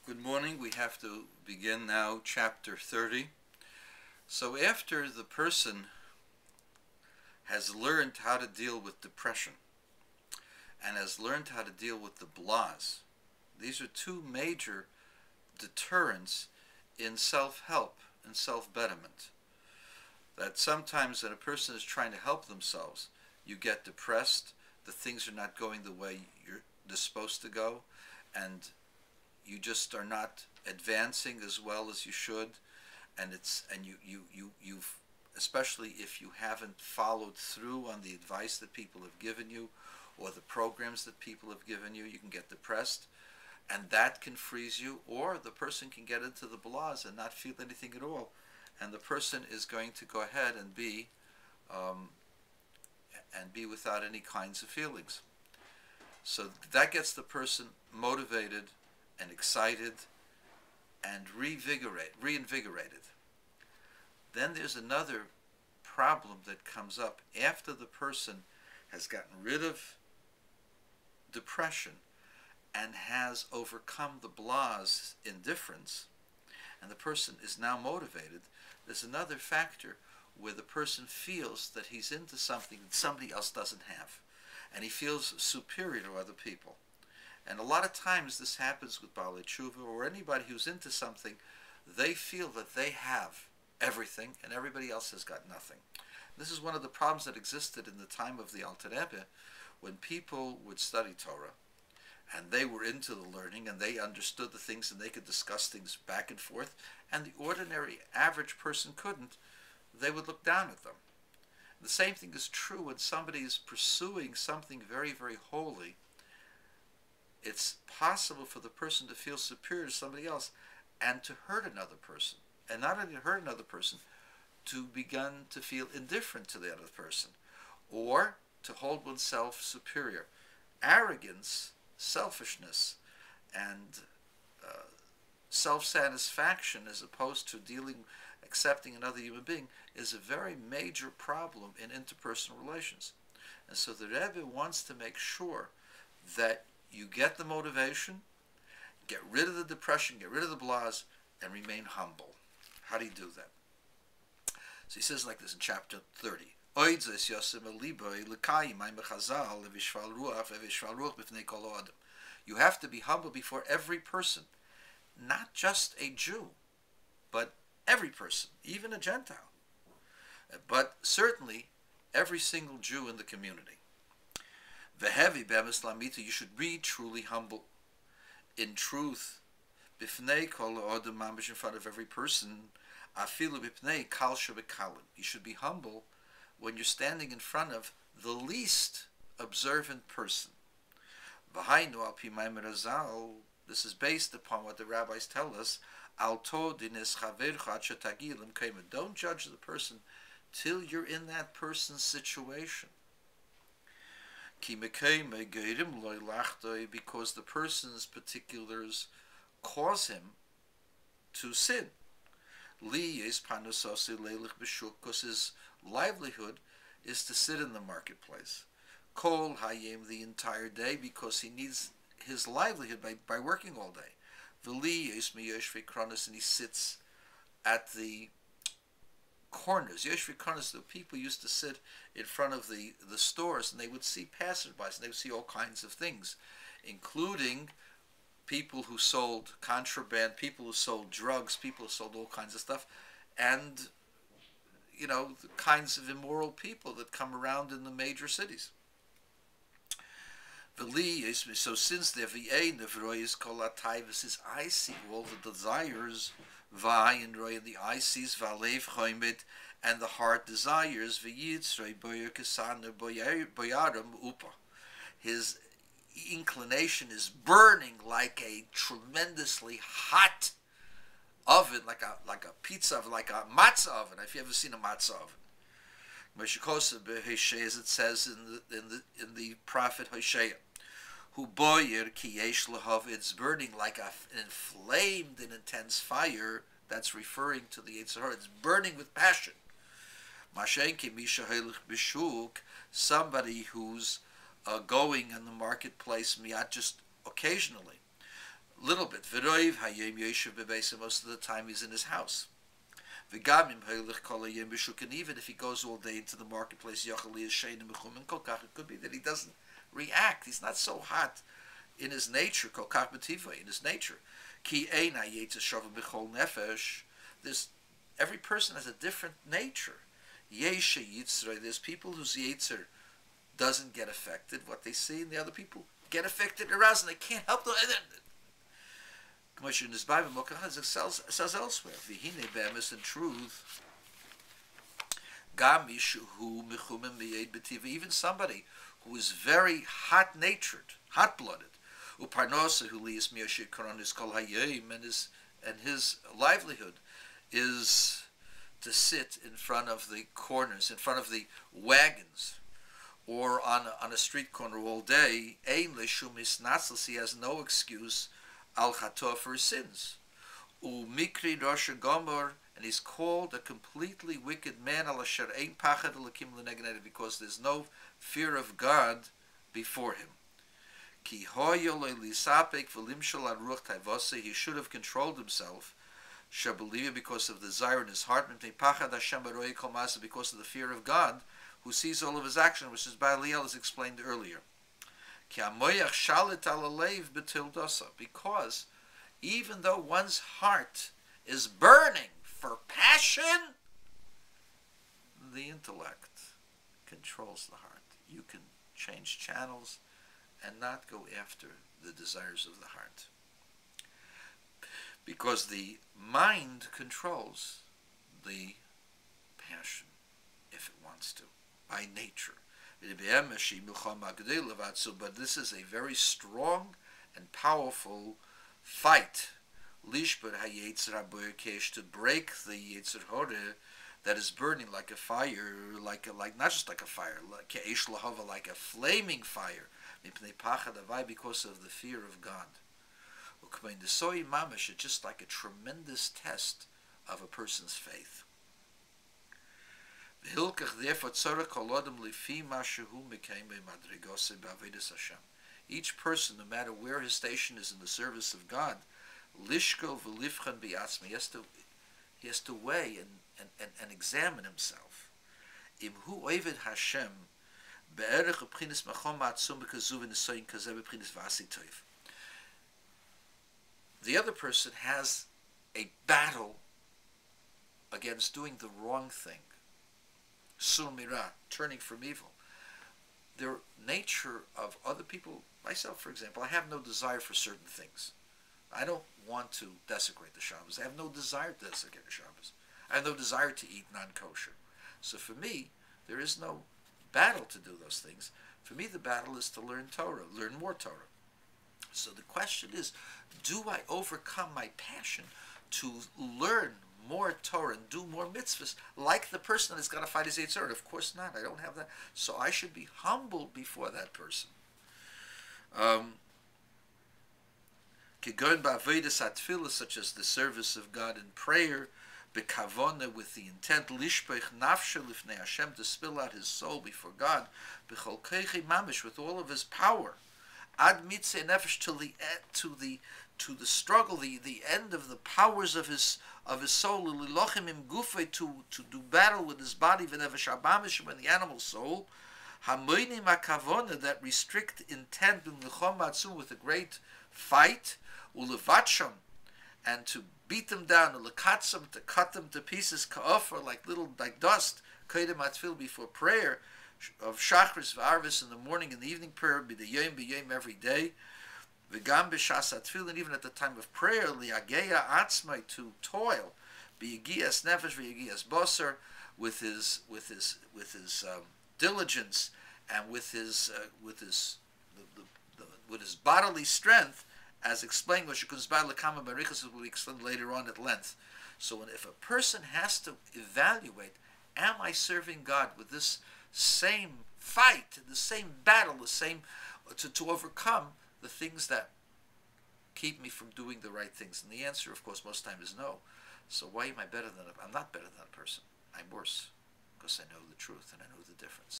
Good morning. We have to begin now chapter 30. So after the person has learned how to deal with depression and has learned how to deal with the blahs, these are two major deterrents in self-help and self-betterment. That sometimes when a person is trying to help themselves, you get depressed, the things are not going the way they're supposed to go, and you just are not advancing as well as you should, and you've, especially if you haven't followed through on the advice that people have given you or the programs that people have given you, you can get depressed, and that can freeze you. Or the person can get into the blahs and not feel anything at all, and the person is going to go ahead and be without any kinds of feelings. So that gets the person motivated and excited and reinvigorated. Then there's another problem that comes up after the person has gotten rid of depression and has overcome the blahs indifference, and the person is now motivated. There's another factor where the person feels that he's into something that somebody else doesn't have, and he feels superior to other people. And a lot of times this happens with Baalei Tshuva or anybody who's into something. They feel that they have everything and everybody else has got nothing. This is one of the problems that existed in the time of the Alter Rebbe, when people would study Torah and they were into the learning and they understood the things and they could discuss things back and forth, and the ordinary average person couldn't. They would look down at them. The same thing is true when somebody is pursuing something very, very holy. It's possible for the person to feel superior to somebody else and to hurt another person. And not only to hurt another person, to begin to feel indifferent to the other person, or to hold oneself superior. Arrogance, selfishness, and self-satisfaction, as opposed to accepting another human being, is a very major problem in interpersonal relations. And so the Rebbe wants to make sure that you get the motivation, get rid of the depression, get rid of the blahs, and remain humble. How do you do that? So he says like this in chapter 30. You have to be humble before every person, not just a Jew, but every person, even a Gentile, but certainly every single Jew in the community. Vehevi be'emes lamita, you should be truly humble in truth. Bifnei kol ha'odem mamish, in front of every person. Afilu b'pnei kal shebekalim, you should be humble when you're standing in front of the least observant person. V'hainu al pi maimer hazal, this is based upon what the rabbis tell us. Al to dinis chavercha ad shetagilim kaimer, don't judge the person till you're in that person's situation. Because the person's particulars cause him to sin. Because his livelihood is to sit in the marketplace. Kol hayim, the entire day, because he needs his livelihood by working all day. And he sits at the corners. The people used to sit in front of the stores, and they would see passersby, and they would see all kinds of things, including people who sold contraband, people who sold drugs, people who sold all kinds of stuff, and the kinds of immoral people that come around in the major cities. So since the I see all the desires, and the eye sees and the heart desires, his inclination is burning like a tremendously hot oven, like a pizza oven, like a matzah oven. If you ever seen a matzah oven, as it says in the prophet Hosea, who boyer ki yesh lahav, it's burning like an inflamed and intense fire. That's referring to the Yetzer Hara. It's burning with passion. Somebody who's going in the marketplace, just occasionally, little bit. But v'roiv hayom yoshev bebeisa, most of the time he's in his house. V'gamim heilich kol hayom b'shukin, even if he goes all day into the marketplace, yachal liyashein mechumen kol kach, it could be that he doesn't react. He's not so hot in his nature, kol kach b'tivay, in his nature. Ki ein hayetzer shavah b'chol nefesh. Every person has a different nature. Yeshe yitzray, there's people whose yetzer doesn't get affected. What they see in the other people get affected, aroused, and they can't help them. Commission is Bible says elsewhere. V'hine be'emes, in truth, gam mishu mechumim miyed b'tiva, even somebody who is very hot-natured, hot-blooded, uparnosa who lias miyashir koronis kol hayim, and his livelihood is to sit in front of the corners, in front of the wagons, or on a street corner all day. Ein leshum hisnatzlos, he has no excuse al chato for his sins. Umikri Rosh Gomor, and he's called a completely wicked man, al asher ein pachad elakim l'negened, because there's no fear of God before him. Ki hoyo lo lisapek v'limshol an ruach tavose, he should have controlled himself, shabeliva, because of the desire in his heart, pachad Hashem baroi kol masa, because of the fear of God, who sees all of his action, which is Baaliel has explained earlier. Because even though one's heart is burning for passion, the intellect controls the heart. You can change channels and not go after the desires of the heart. Because the mind controls the passion, if it wants to, by nature. But this is a very strong and powerful fight, to break the Yetzer Hora that is burning like a fire, like not just like a fire, like a flaming fire, because of the fear of God. It's just like a tremendous test of a person's faith. Each person, no matter where his station is in the service of God, he has to weigh and examine himself. The other person has a battle against doing the wrong thing. Sulmira, turning from evil. The nature of other people, myself for example, I have no desire for certain things. I don't want to desecrate the Shabbos. I have no desire to desecrate the Shabbos. I have no desire to eat non-kosher. So for me, there is no battle to do those things. For me, the battle is to learn Torah, learn more Torah. So the question is, do I overcome my passion to learn more Torah and do more mitzvahs like the person that's got to fight his Yetzer Hara? Of course not. I don't have that. So I should be humbled before that person. Such as the service of God in prayer, bekavona, with the intent, lishpech nafshe lifnei Hashem, to spill out his soul before God, bechol keichi mamish, with all of his power, ad mitzvah nefesh, to the struggle, the end of the powers of his soul, lilochim im gufay, to do battle with his body, v'nefesh abamish, when the animal soul, hamoinim hakavona, that restrict intent, b'milchom matzum, with a great fight, ulevatsham, and to beat them down, ulekatzam, to cut them to pieces, ka'ofer, like dust, kaidem atfil, before prayer, of shachris v'arvis, in the morning and the evening prayer, b'yom every day, v'gam b'shas atfil, and even at the time of prayer, liageya atzmai, to toil, b'yigias nefesh v'yigias boser, with his diligence and with his bodily strength, as explained, what will be explained later on at length. So if a person has to evaluate, am I serving God with this same fight, the same battle, the same to overcome the things that keep me from doing the right things? And the answer, of course, most times is no. So why am I better than I'm not better than a person. I'm worse, because I know the truth and I know the difference.